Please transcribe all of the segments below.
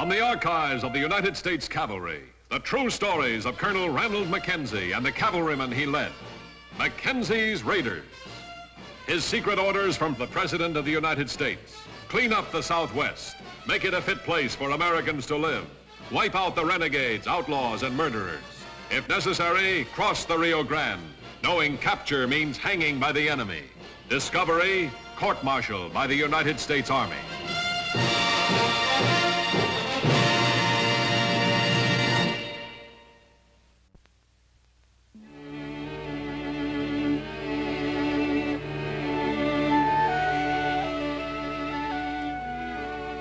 From the archives of the United States Cavalry, the true stories of Colonel Ranald Mackenzie and the cavalrymen he led. Mackenzie's Raiders. His secret orders from the President of the United States. Clean up the Southwest. Make it a fit place for Americans to live. Wipe out the renegades, outlaws, and murderers. If necessary, cross the Rio Grande, knowing capture means hanging by the enemy. Discovery, court-martial by the United States Army.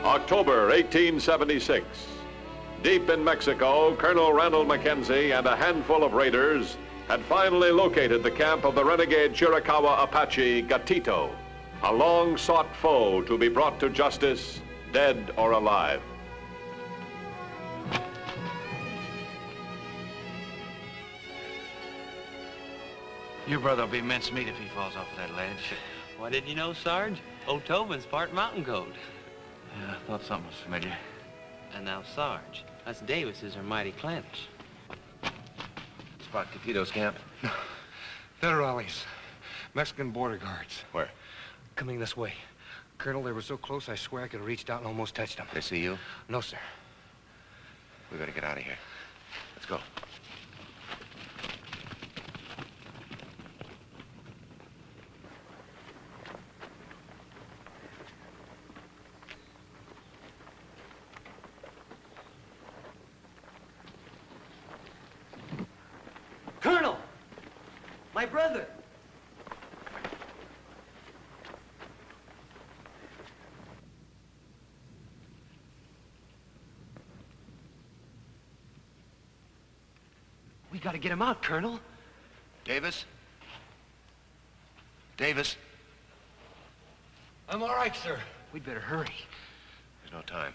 October 1876. Deep in Mexico, Colonel Ranald Mackenzie and a handful of raiders had finally located the camp of the renegade Chiricahua Apache Gatito, a long-sought foe to be brought to justice, dead or alive. Your brother will be mincemeat if he falls off of that ledge. Why didn't you know, Sarge? Old Tobin's part mountain goat. Yeah, I thought something was familiar. And now, Sarge, us Davises are mighty clench. Spot Gatito's camp? Federales. Mexican border guards. Where? Coming this way. Colonel, they were so close, I swear I could have reached out and almost touched them. They see you? No, sir. We better get out of here. Let's go. Colonel! My brother! We gotta get him out, Colonel. Davis? Davis? I'm all right, sir. We'd better hurry. There's no time.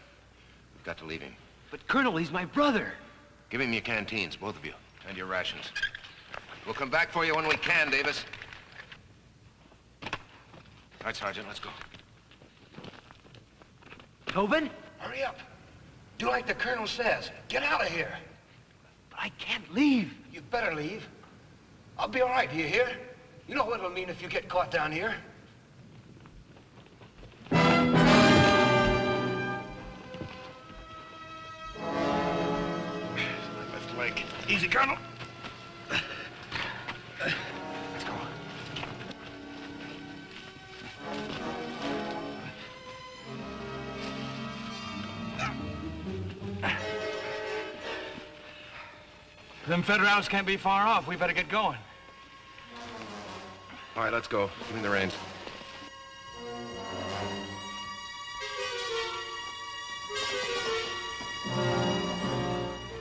We've got to leave him. But, Colonel, he's my brother. Give him your canteens, both of you, and your rations. We'll come back for you when we can, Davis. All right, Sergeant, let's go. Tobin? Hurry up. Do like the Colonel says. Get out of here. But I can't leave. You better leave. I'll be all right, do you hear? You know what it'll mean if you get caught down here. Left leg. Easy, Colonel. Let's go. Them Federales can't be far off. We better get going. All right, let's go. Give me the reins.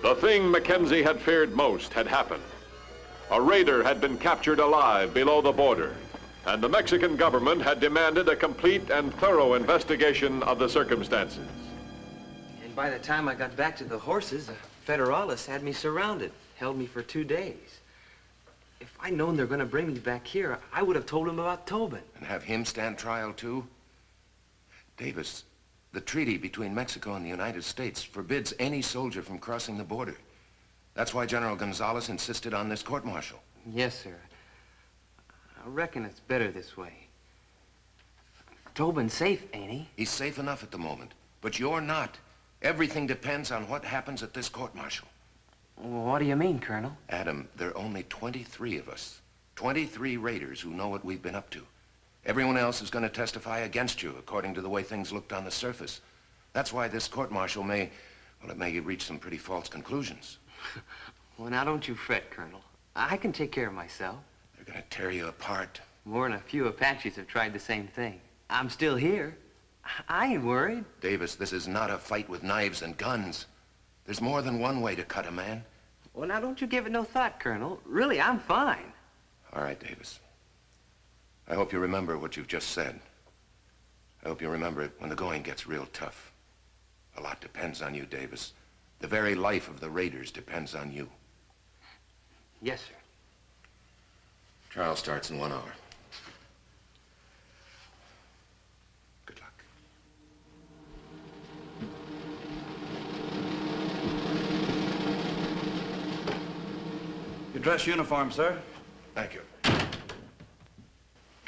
The thing Mackenzie had feared most had happened. A raider had been captured alive below the border, and the Mexican government had demanded a complete and thorough investigation of the circumstances. And by the time I got back to the horses, the Federales had me surrounded, held me for 2 days. If I'd known they're going to bring me back here, I would have told them about Tobin. And have him stand trial, too? Davis, the treaty between Mexico and the United States forbids any soldier from crossing the border. That's why General Gonzalez insisted on this court-martial. Yes, sir. I reckon it's better this way. Tobin's safe, ain't he? He's safe enough at the moment, but you're not. Everything depends on what happens at this court-martial. Well, what do you mean, Colonel? Adam, there are only 23 of us. 23 raiders who know what we've been up to. Everyone else is going to testify against you, according to the way things looked on the surface. That's why this court-martial may reach some pretty false conclusions. Well, now don't you fret, Colonel. I can take care of myself. They're going to tear you apart. More than a few Apaches have tried the same thing. I'm still here. I ain't worried. Davis, this is not a fight with knives and guns. There's more than one way to cut a man. Well, now don't you give it no thought, Colonel. Really, I'm fine. All right, Davis. I hope you remember what you've just said. I hope you remember it when the going gets real tough. A lot depends on you, Davis. The very life of the raiders depends on you. Yes, sir. Trial starts in 1 hour. Good luck. Dress uniform, sir. Thank you.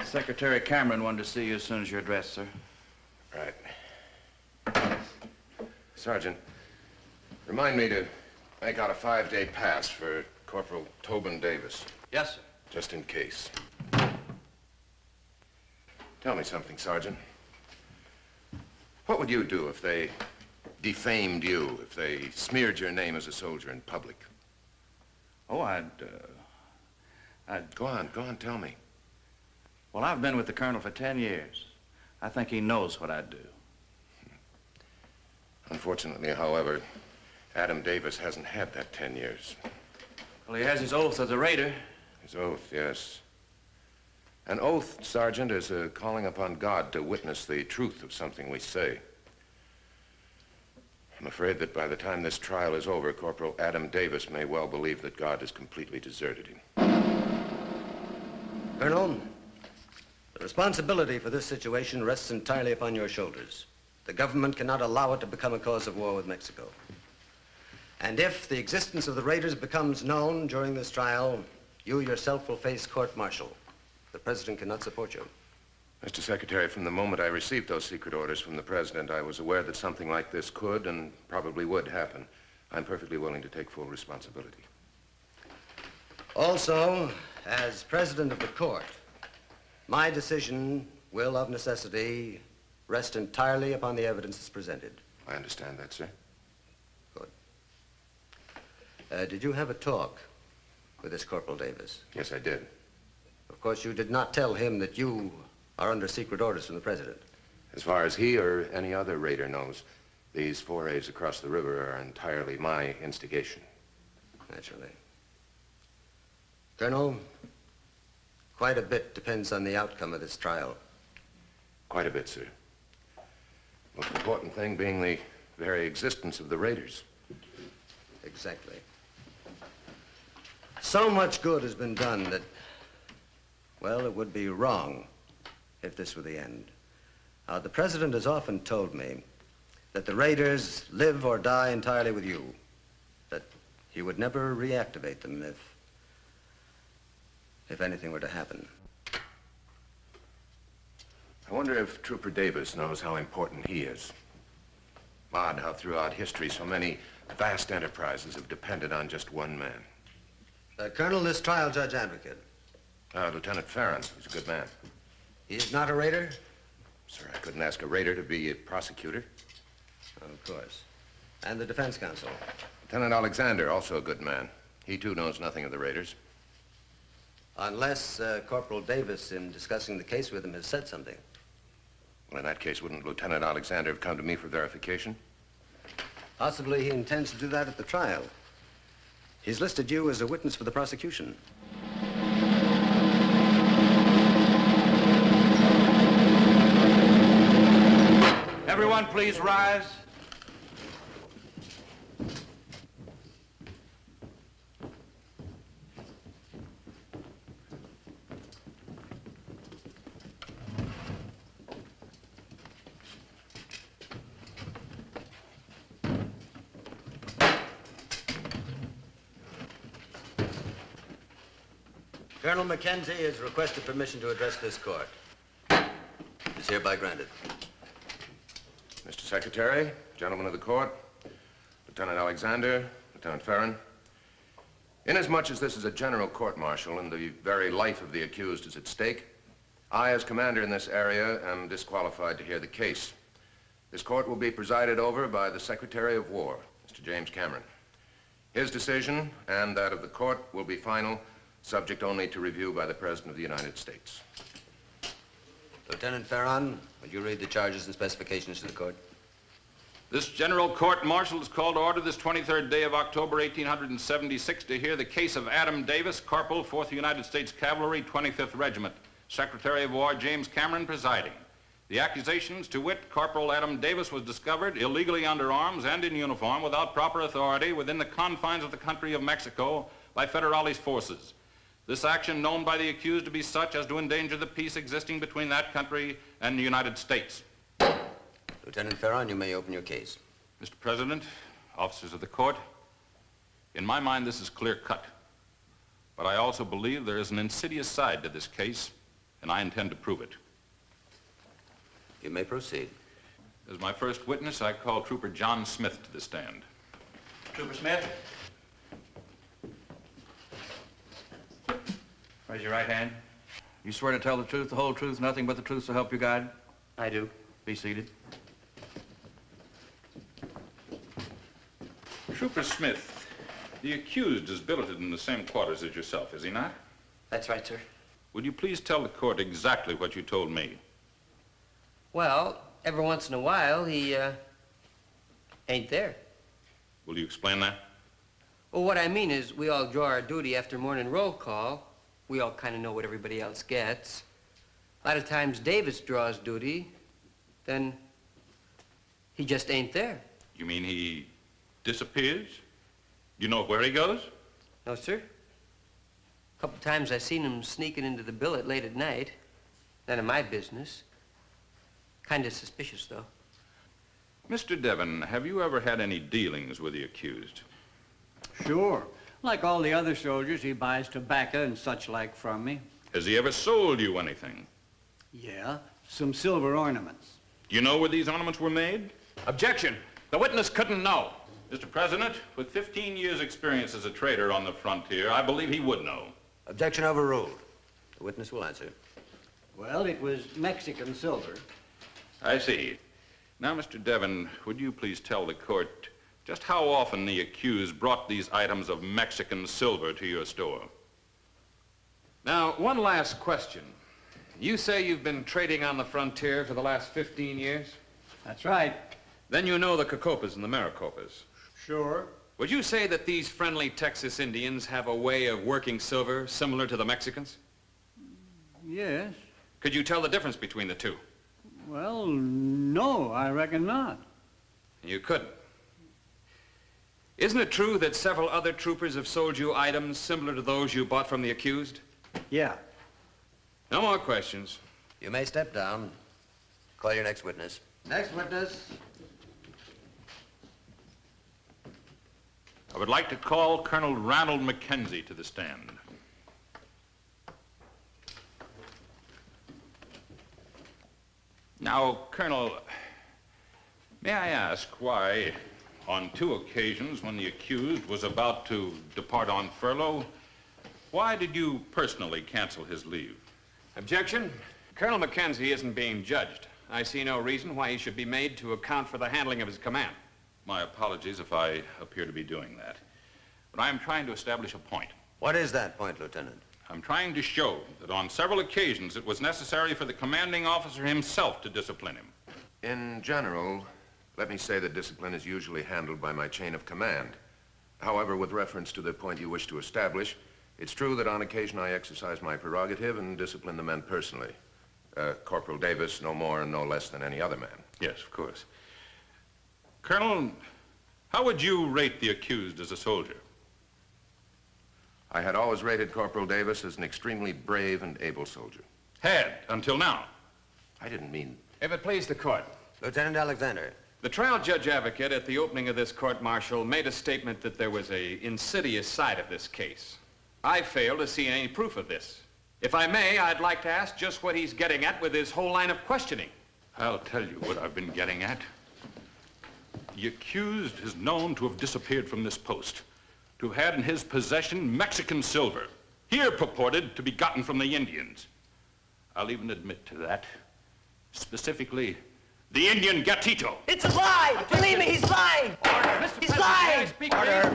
Secretary Cameron wanted to see you as soon as you're dressed, sir. Right. Sergeant, remind me to make out a 5-day pass for Corporal Tobin Davis, Yes, sir. just in case. Tell me something, Sergeant. What would you do if they defamed you, if they smeared your name as a soldier in public? Oh, I'd... Go on, tell me. Well, I've been with the Colonel for 10 years. I think he knows what I'd do. Unfortunately, however, Adam Davis hasn't had that 10 years. Well, he has his oath as a raider. His oath, yes. An oath, Sergeant, is a calling upon God to witness the truth of something we say. I'm afraid that by the time this trial is over, Corporal Adam Davis may well believe that God has completely deserted him. Colonel, the responsibility for this situation rests entirely upon your shoulders. The government cannot allow it to become a cause of war with Mexico. And if the existence of the raiders becomes known during this trial, you yourself will face court-martial. The president cannot support you. Mr. Secretary, from the moment I received those secret orders from the president, I was aware that something like this could and probably would happen. I'm perfectly willing to take full responsibility. Also, as president of the court, my decision will, of necessity, rest entirely upon the evidence that's presented. I understand that, sir. Good. Did you have a talk with this Corporal Davis? Yes, I did. Of course, you did not tell him that you are under secret orders from the president. As far as he or any other raider knows, these forays across the river are entirely my instigation. Naturally. Colonel, quite a bit depends on the outcome of this trial. Quite a bit, sir. Most important thing being the very existence of the raiders. Exactly. So much good has been done that, well, it would be wrong if this were the end. The president has often told me that the raiders live or die entirely with you, that he would never reactivate them if anything were to happen. I wonder if Trooper Davis knows how important he is. Odd how throughout history so many vast enterprises have depended on just one man. Colonel, this trial judge advocate. Lieutenant Farron, who's a good man. He is not a raider? Sir, I couldn't ask a raider to be a prosecutor. Of course. And the defense counsel? Lieutenant Alexander, also a good man. He, too, knows nothing of the raiders. Unless Corporal Davis, in discussing the case with him, has said something. Well, in that case, wouldn't Lieutenant Alexander have come to me for verification? Possibly he intends to do that at the trial. He's listed you as a witness for the prosecution. Everyone, please rise. Colonel Mackenzie has requested permission to address this court. It's hereby granted. Mr. Secretary, gentlemen of the court, Lieutenant Alexander, Lieutenant Farron, inasmuch as this is a general court-martial and the very life of the accused is at stake, I, as commander in this area, am disqualified to hear the case. This court will be presided over by the Secretary of War, Mr. James Cameron. His decision and that of the court will be final, subject only to review by the President of the United States. Lieutenant Farron, would you read the charges and specifications to the court? This general court-martial is called to order this 23rd day of October, 1876, to hear the case of Adam Davis, Corporal, 4th United States Cavalry, 25th Regiment. Secretary of War James Cameron presiding. The accusations, to wit, Corporal Adam Davis was discovered illegally under arms and in uniform without proper authority within the confines of the country of Mexico by Federales forces. This action known by the accused to be such as to endanger the peace existing between that country and the United States. Lieutenant Farron, you may open your case. Mr. President, officers of the court, in my mind this is clear-cut. But I also believe there is an insidious side to this case, and I intend to prove it. You may proceed. As my first witness, I call Trooper John Smith to the stand. Trooper Smith. Raise your right hand. You swear to tell the truth, the whole truth, nothing but the truth to help you guide? I do. Be seated. Trooper Smith, the accused is billeted in the same quarters as yourself, is he not? That's right, sir. Would you please tell the court exactly what you told me? Well, every once in a while, he, ain't there. Will you explain that? Well, what I mean is we all draw our duty after morning roll call. We all kind of know what everybody else gets. A lot of times Davis draws duty, then he just ain't there. You mean he disappears? You know where he goes? No, sir. A couple times I seen him sneaking into the billet late at night. None of my business. Kind of suspicious, though. Mr. Devon, have you ever had any dealings with the accused? Sure. Like all the other soldiers, he buys tobacco and such like from me. Has he ever sold you anything? Yeah, some silver ornaments. Do you know where these ornaments were made? Objection. The witness couldn't know. Mr. President, with 15 years' experience as a trader on the frontier, I believe he would know. Objection overruled. The witness will answer. Well, it was Mexican silver. I see. Now, Mr. Devon, would you please tell the court just how often the accused brought these items of Mexican silver to your store? Now, one last question. You say you've been trading on the frontier for the last 15 years? That's right. Then you know the Cocopas and the Maricopas. Sure. Would you say that these friendly Texas Indians have a way of working silver similar to the Mexicans? Yes. Could you tell the difference between the two? Well, no, I reckon not. You couldn't. Isn't it true that several other troopers have sold you items similar to those you bought from the accused? Yeah. No more questions. You may step down. Call your next witness. Next witness. I would like to call Colonel Ronald McKenzie to the stand. Now, Colonel, may I ask why, on 2 occasions when the accused was about to depart on furlough, why did you personally cancel his leave? Objection. Colonel McKenzie isn't being judged. I see no reason why he should be made to account for the handling of his command. My apologies if I appear to be doing that. But I am trying to establish a point. What is that point, Lieutenant? I'm trying to show that on several occasions it was necessary for the commanding officer himself to discipline him. In general, let me say that discipline is usually handled by my chain of command. However, with reference to the point you wish to establish, it's true that on occasion I exercise my prerogative and discipline the men personally. Corporal Davis, no more and no less than any other man. Yes, of course. Colonel, how would you rate the accused as a soldier? I had always rated Corporal Davis as an extremely brave and able soldier. Had, until now. I didn't mean... If it please the court. Lieutenant Alexander. The trial judge advocate at the opening of this court-martial made a statement that there was an insidious side of this case. I fail to see any proof of this. If I may, I'd like to ask just what he's getting at with his whole line of questioning. I'll tell you what I've been getting at. The accused is known to have disappeared from this post, to have had in his possession Mexican silver, here purported to be gotten from the Indians. I'll even admit to that. Specifically, the Indian Gatito. It's a lie! Believe me, he's lying! He's lying!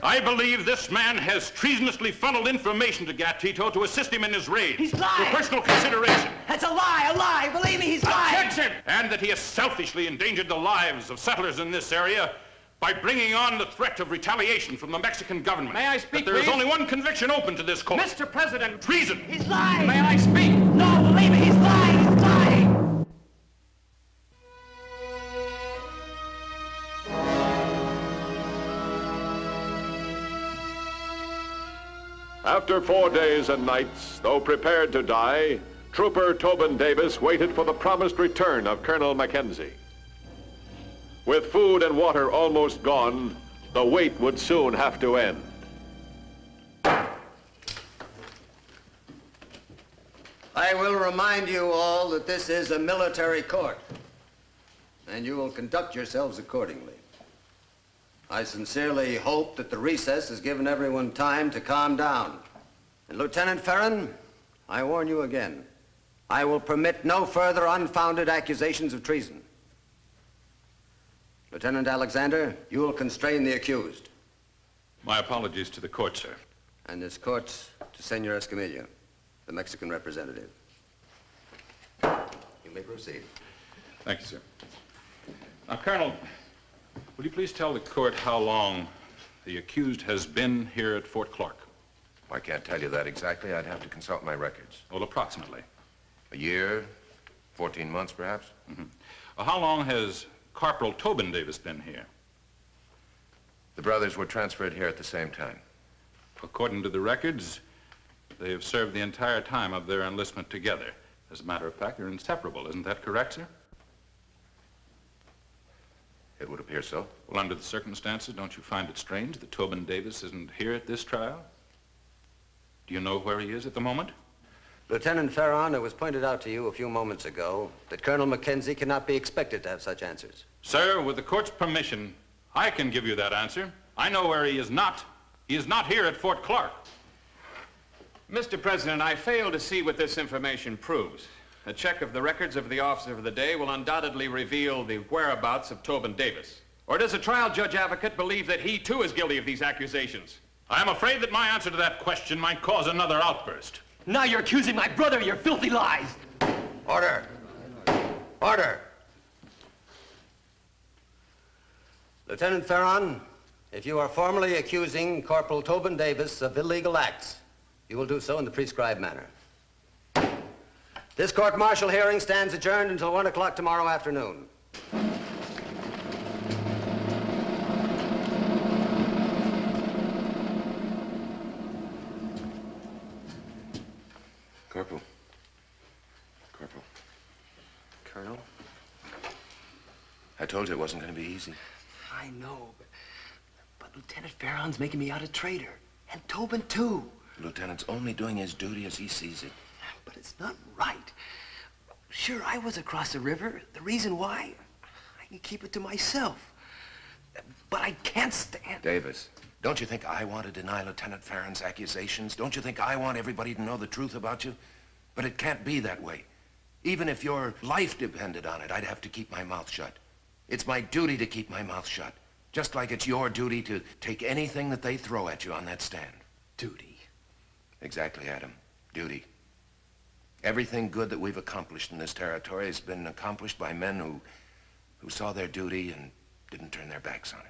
I believe this man has treasonously funneled information to Gatito to assist him in his raid. He's lying! For personal consideration. That's a lie! A lie! Believe me, he's lying! Objection! And that he has selfishly endangered the lives of settlers in this area by bringing on the threat of retaliation from the Mexican government. May I speak, But there is please? only one conviction open to this court. Mr. President! Treason! He's lying! May I speak? No, believe me, he's lying! He's lying! After 4 days and nights, though prepared to die, Trooper Tobin Davis waited for the promised return of Colonel McKenzie. With food and water almost gone, the wait would soon have to end. I will remind you all that this is a military court, and you will conduct yourselves accordingly. I sincerely hope that the recess has given everyone time to calm down. And Lieutenant Ferron, I warn you again, I will permit no further unfounded accusations of treason. Lieutenant Alexander, you will constrain the accused. My apologies to the court, sir. And this court to Senor Escamilla, the Mexican representative. You may proceed. Thank you, sir. Now, Colonel, will you please tell the court how long the accused has been here at Fort Clark? I can't tell you that exactly. I'd have to consult my records. Well, approximately. A year, 14 months, perhaps. Mm-hmm. Well, how long has Corporal Tobin Davis been here? The brothers were transferred here at the same time. According to the records, they have served the entire time of their enlistment together. As a matter of fact, they're inseparable. Isn't that correct, sir? It would appear so. Well, under the circumstances, don't you find it strange that Tobin Davis isn't here at this trial? Do you know where he is at the moment? Lieutenant Ferron, it was pointed out to you a few moments ago that Colonel Mackenzie cannot be expected to have such answers. Sir, with the court's permission, I can give you that answer. I know where he is not. He is not here at Fort Clark. Mr. President, I fail to see what this information proves. A check of the records of the officer of the day will undoubtedly reveal the whereabouts of Tobin Davis. Or does a trial judge advocate believe that he, too, is guilty of these accusations? I am afraid that my answer to that question might cause another outburst. Now you're accusing my brother of your filthy lies. Order. Order. Lieutenant Ferron, if you are formally accusing Corporal Tobin Davis of illegal acts, you will do so in the prescribed manner. This court-martial hearing stands adjourned until 1 o'clock tomorrow afternoon. Corporal. Corporal. Colonel? I told you it wasn't going to be easy. I know, but Lieutenant Ferron's making me out a traitor. And Tobin, too. The lieutenant's only doing his duty as he sees it. But it's not right. Sure, I was across the river. The reason why, I can keep it to myself. But I can't stand... Davis, don't you think I want to deny Lieutenant Ferron's accusations? Don't you think I want everybody to know the truth about you? But it can't be that way. Even if your life depended on it, I'd have to keep my mouth shut. It's my duty to keep my mouth shut. Just like it's your duty to take anything that they throw at you on that stand. Duty. Exactly, Adam. Duty. Everything good that we've accomplished in this territory has been accomplished by men who saw their duty and didn't turn their backs on it.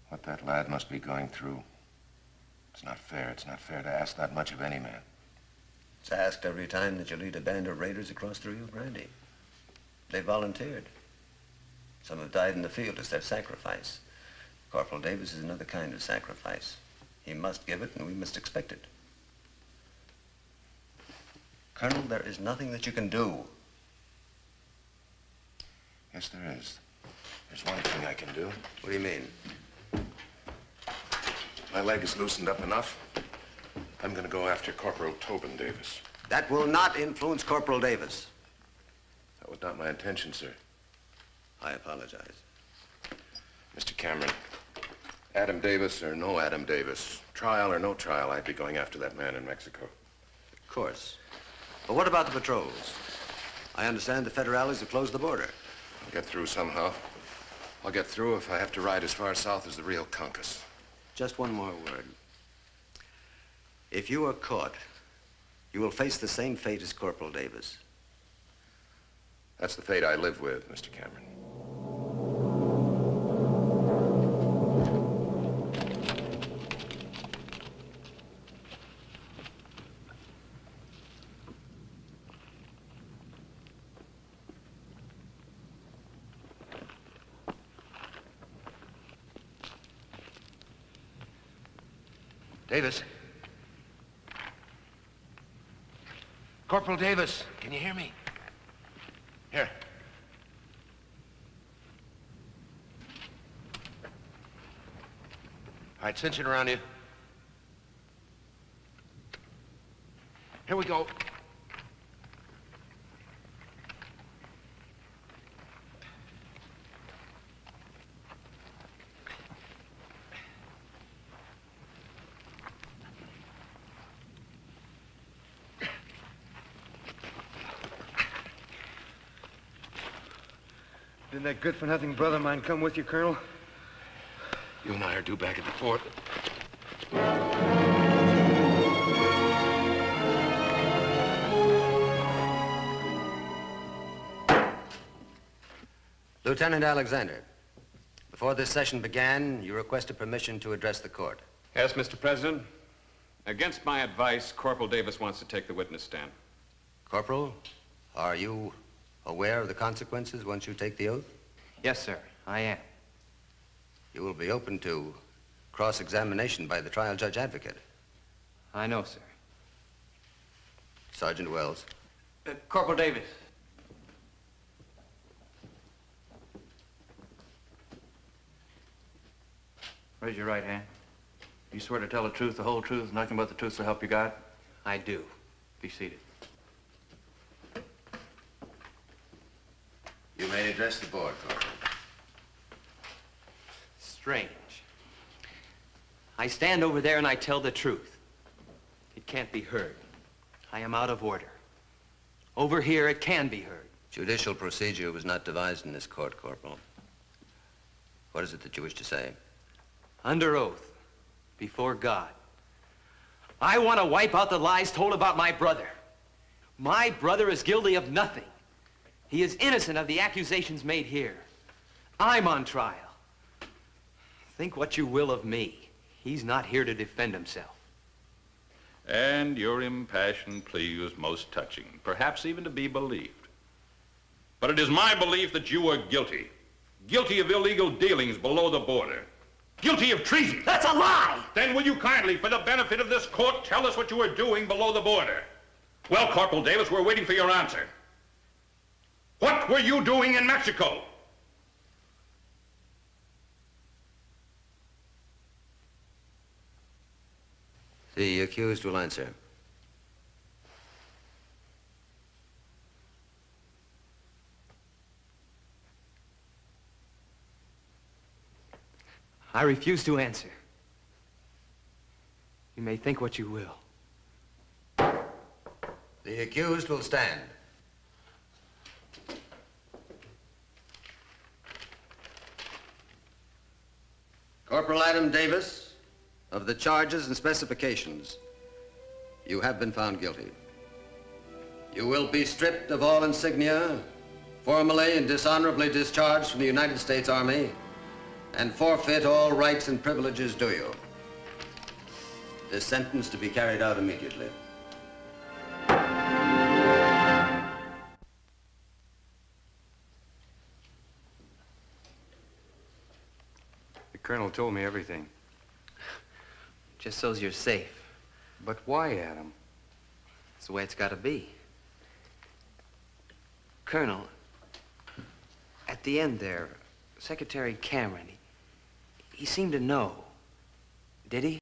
What that lad must be going through. It's not fair. It's not fair to ask that much of any man. It's asked every time that you lead a band of raiders across the Rio Grande. They volunteered. Some have died in the field as their sacrifice. Corporal Davis is another kind of sacrifice. He must give it, and we must expect it. Colonel, there is nothing that you can do. Yes, there is. There's one thing I can do. What do you mean? My leg is loosened up enough. I'm going to go after Corporal Tobin Davis. That will not influence Corporal Davis. That was not my intention, sir. I apologize. Mr. Cameron, Adam Davis or no Adam Davis, trial or no trial, I'd be going after that man in Mexico. Of course. But what about the patrols? I understand the federales have closed the border. I'll get through somehow. I'll get through if I have to ride as far south as the Rio Concas. Just one more word. If you are caught, you will face the same fate as Corporal Davis. That's the fate I live with, Mr. Cameron. Davis. Corporal Davis, can you hear me? Here. All right, cinch it around you. Here we go. Didn't that good-for-nothing brother of mine come with you, Colonel? You and I are due back at the fort. Lieutenant Alexander, before this session began, you requested permission to address the court. Yes, Mr. President. Against my advice, Corporal Davis wants to take the witness stand. Corporal, are you aware of the consequences once you take the oath? Yes, sir, I am. You will be open to cross-examination by the trial judge advocate. I know, sir. Sergeant Wells. Corporal Davis. Raise your right hand. You swear to tell the truth, the whole truth, nothing but the truth to help you God? I do. Be seated. You may address the board, Corporal. Strange. I stand over there and I tell the truth. It can't be heard. I am out of order. Over here, it can be heard. Judicial procedure was not devised in this court, Corporal. What is it that you wish to say? Under oath, before God, I want to wipe out the lies told about my brother. My brother is guilty of nothing. He is innocent of the accusations made here. I'm on trial. Think what you will of me. He's not here to defend himself. And your impassioned plea was most touching, perhaps even to be believed. But it is my belief that you are guilty. Guilty of illegal dealings below the border. Guilty of treason. That's a lie! Then will you kindly, for the benefit of this court, tell us what you were doing below the border? Well, Corporal Davis, we're waiting for your answer. What were you doing in Mexico? The accused will answer. I refuse to answer. You may think what you will. The accused will stand. Corporal Adam Davis, of the charges and specifications, you have been found guilty. You will be stripped of all insignia, formally and dishonorably discharged from the United States Army, and forfeit all rights and privileges due you. This sentence to be carried out immediately. The colonel told me everything. Just so's you're safe. But why, Adam? It's the way it's got to be. Colonel, at the end there, Secretary Cameron, he seemed to know. Did he?